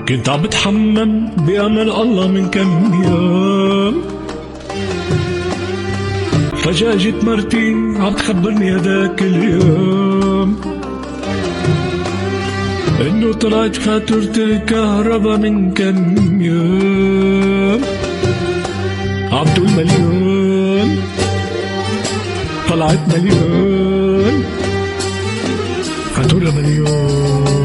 كنت عم بتحمم بأمل الله من كم يوم، فجأة جت مرتي عم تخبرني هداك اليوم إنه طلعت فاتورة الكهربا من كم يوم عم تقول مليون، طلعت مليون، فاتورة مليون.